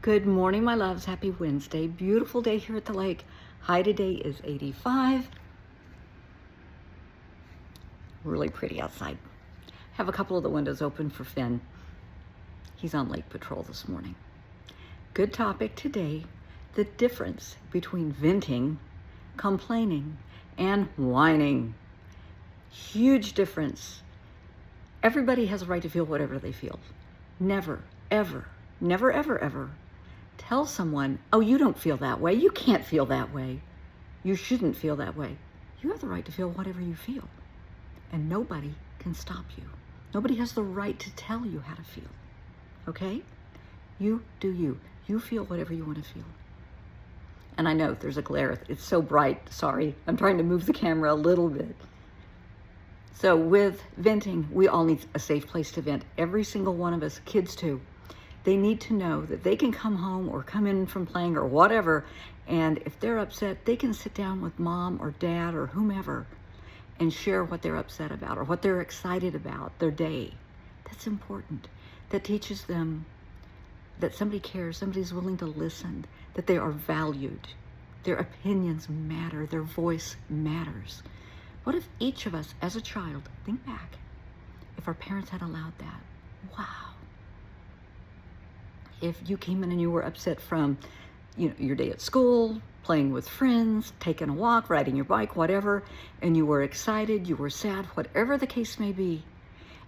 Good morning, my loves. Happy Wednesday. Beautiful day here at the lake. High today is 85. Really pretty outside. Have a couple of the windows open for Finn. He's on lake patrol this morning. Good topic today, the difference between venting, complaining, and whining. Huge difference. Everybody has a right to feel whatever they feel. Never, ever, never, ever, ever tell someone, oh, you don't feel that way. You can't feel that way. You shouldn't feel that way. You have the right to feel whatever you feel. And nobody can stop you. Nobody has the right to tell you how to feel. Okay? You do you. You feel whatever you want to feel. And I know there's a glare. It's so bright. Sorry. I'm trying to move the camera a little bit. So with venting, we all need a safe place to vent. Every single one of us, kids too. They need to know that they can come home or come in from playing or whatever, and if they're upset, they can sit down with mom or dad or whomever and share what they're upset about or what they're excited about, their day. That's important. That teaches them that somebody cares, somebody's willing to listen, that they are valued. Their opinions matter, their voice matters. What if each of us as a child, think back, if our parents had allowed that? Wow. If you came in and you were upset from, your day at school, playing with friends, taking a walk, riding your bike, whatever, and you were excited, you were sad, whatever the case may be,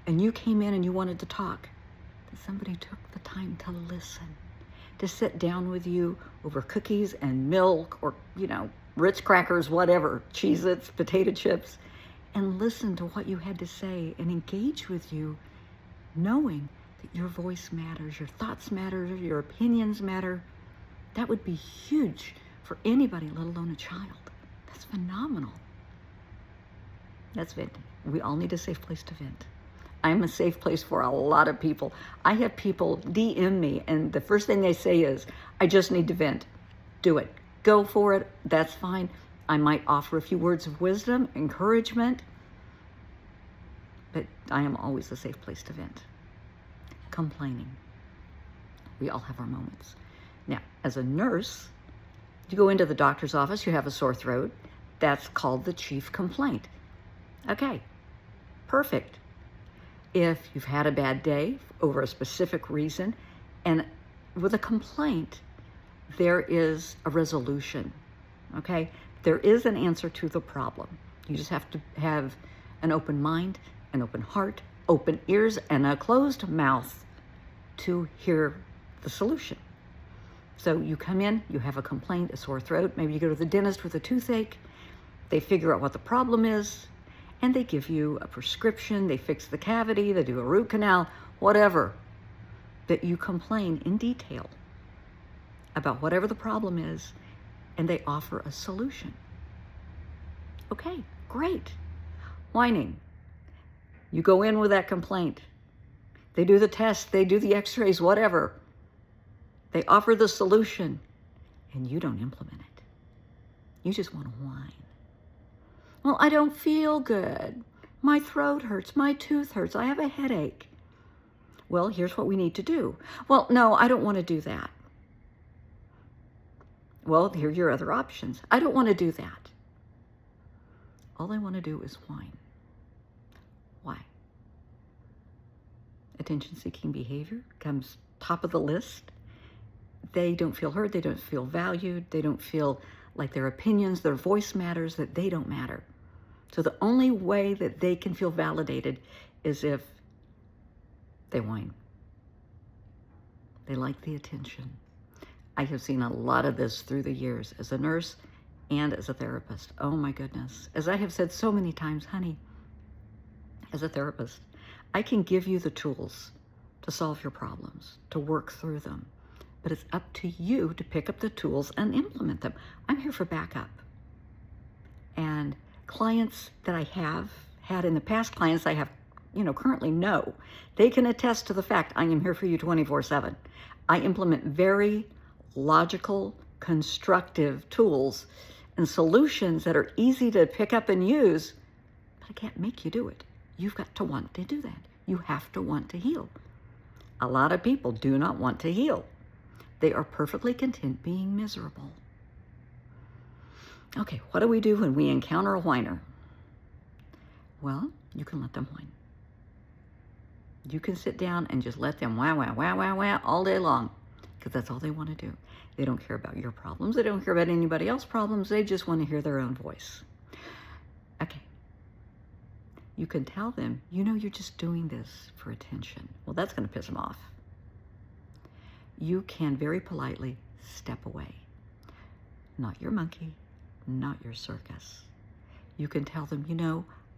and you came in and you wanted to talk, that somebody took the time to listen, to sit down with you over cookies and milk or, Ritz crackers, whatever, Cheez-Its, potato chips, and listen to what you had to say and engage with you, knowing that your voice matters, your thoughts matter, your opinions matter. That would be huge for anybody, let alone a child. That's phenomenal. That's venting. We all need a safe place to vent. I'm a safe place for a lot of people. I have people DM me, and the first thing they say is, I just need to vent. Do it. Go for it. That's fine. I might offer a few words of wisdom, encouragement, but I am always a safe place to vent. Complaining. We all have our moments. Now, as a nurse, you go into the doctor's office, you have a sore throat. That's called the chief complaint. Okay, perfect. If you've had a bad day over a specific reason, and with a complaint, there is a resolution, okay? There is an answer to the problem. You just have to have an open mind, an open heart, open ears, and a closed mouth to hear the solution. So you come in, you have a complaint, a sore throat, maybe you go to the dentist with a toothache, they figure out what the problem is, and they give you a prescription, they fix the cavity, they do a root canal, whatever. But you complain in detail about whatever the problem is, and they offer a solution. Okay, great. Whining. You go in with that complaint. They do the test, they do the x-rays, whatever. They offer the solution, and you don't implement it. You just want to whine. Well, I don't feel good. My throat hurts, my tooth hurts, I have a headache. Well, here's what we need to do. Well, no, I don't want to do that. Well, here are your other options. I don't want to do that. All I want to do is whine. Why? Attention-seeking behavior comes top of the list. They don't feel heard. They don't feel valued. They don't feel like their opinions, their voice matters, that they don't matter. So the only way that they can feel validated is if they whine. They like the attention. I have seen a lot of this through the years as a nurse and as a therapist. Oh my goodness. As I have said so many times, honey, as a therapist, I can give you the tools to solve your problems, to work through them. But it's up to you to pick up the tools and implement them. I'm here for backup. And clients that I have had in the past, clients I have, currently know, they can attest to the fact I am here for you 24/7. I implement very logical, constructive tools and solutions that are easy to pick up and use, but I can't make you do it. You've got to want to do that. You have to want to heal. A lot of people do not want to heal. They are perfectly content being miserable. Okay, what do we do when we encounter a whiner? Well, you can let them whine. You can sit down and just let them wah, wah, wah, wah, wah all day long, because that's all they want to do. They don't care about your problems. They don't care about anybody else's problems. They just want to hear their own voice. Okay. You can tell them, you're just doing this for attention. Well, that's going to piss them off. You can very politely step away. Not your monkey, not your circus. You can tell them,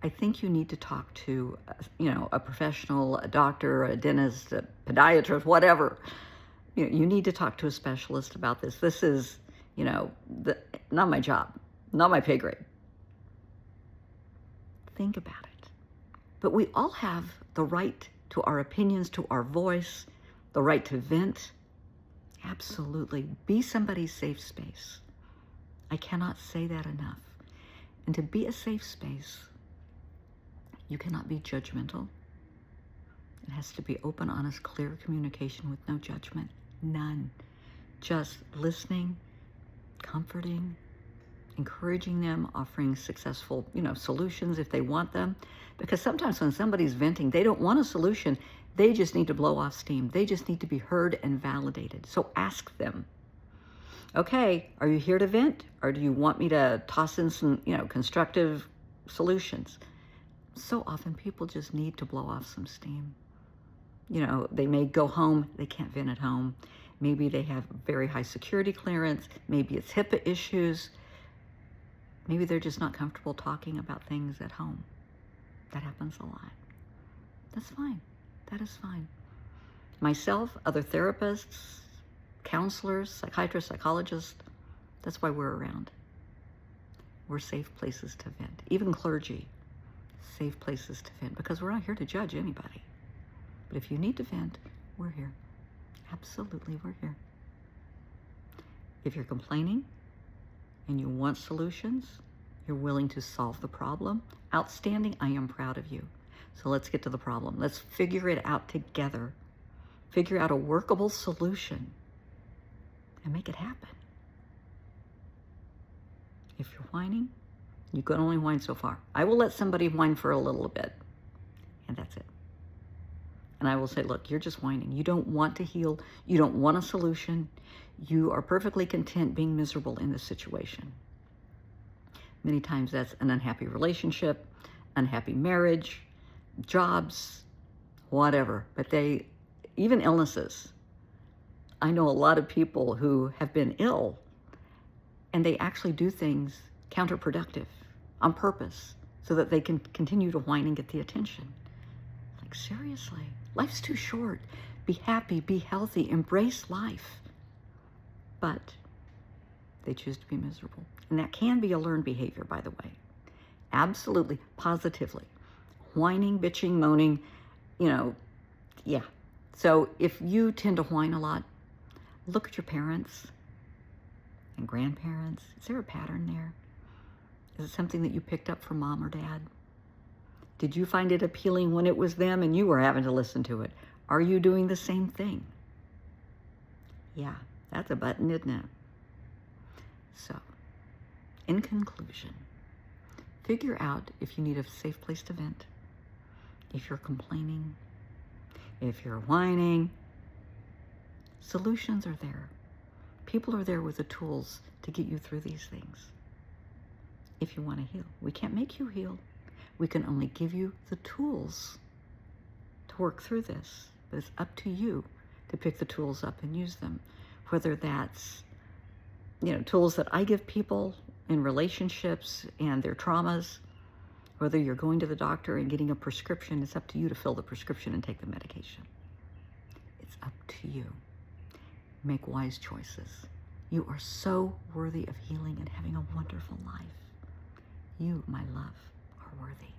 I think you need to talk to, a professional, a doctor, a dentist, a podiatrist, whatever. You need to talk to a specialist about this. This is, not my job, not my pay grade. Think about it. But we all have the right to our opinions, to our voice, the right to vent. Absolutely. Be somebody's safe space. I cannot say that enough. And to be a safe space, you cannot be judgmental. It has to be open, honest, clear communication with no judgment. None. Just listening, comforting, encouraging them, offering successful, solutions if they want them. Because sometimes when somebody's venting, they don't want a solution. They just need to blow off steam. They just need to be heard and validated. So ask them, okay, are you here to vent? Or do you want me to toss in some, constructive solutions? So often people just need to blow off some steam. They may go home, they can't vent at home. Maybe they have very high security clearance. Maybe it's HIPAA issues. Maybe they're just not comfortable talking about things at home. That happens a lot. That's fine. That is fine. Myself, other therapists, counselors, psychiatrists, psychologists, that's why we're around. We're safe places to vent. Even clergy, safe places to vent, because we're not here to judge anybody. But if you need to vent, we're here. Absolutely, we're here. If you're complaining and you want solutions, you're willing to solve the problem, outstanding. I am proud of you. So let's get to the problem. Let's figure it out together. Figure out a workable solution and make it happen. If you're whining, you can only whine so far. I will let somebody whine for a little bit, and that's it. And I will say, look, you're just whining. You don't want to heal. You don't want a solution. You are perfectly content being miserable in this situation. Many times that's an unhappy relationship, unhappy marriage, jobs, whatever. But even illnesses. I know a lot of people who have been ill and they actually do things counterproductive on purpose so that they can continue to whine and get the attention. Like, seriously, life's too short. Be happy, be healthy, embrace life. But they choose to be miserable. And that can be a learned behavior, by the way. Absolutely, positively. Whining, bitching, moaning, yeah. So if you tend to whine a lot, look at your parents and grandparents. Is there a pattern there? Is it something that you picked up from mom or dad? Did you find it appealing when it was them and you were having to listen to it? Are you doing the same thing? Yeah, that's a button, isn't it? So, in conclusion, figure out if you need a safe place to vent, if you're complaining, if you're whining. Solutions are there. People are there with the tools to get you through these things. If you want to heal, we can't make you heal. We can only give you the tools to work through this. But it's up to you to pick the tools up and use them. Whether that's, tools that I give people in relationships and their traumas, whether you're going to the doctor and getting a prescription, it's up to you to fill the prescription and take the medication. It's up to you. Make wise choices. You are so worthy of healing and having a wonderful life. You, my love, are worthy.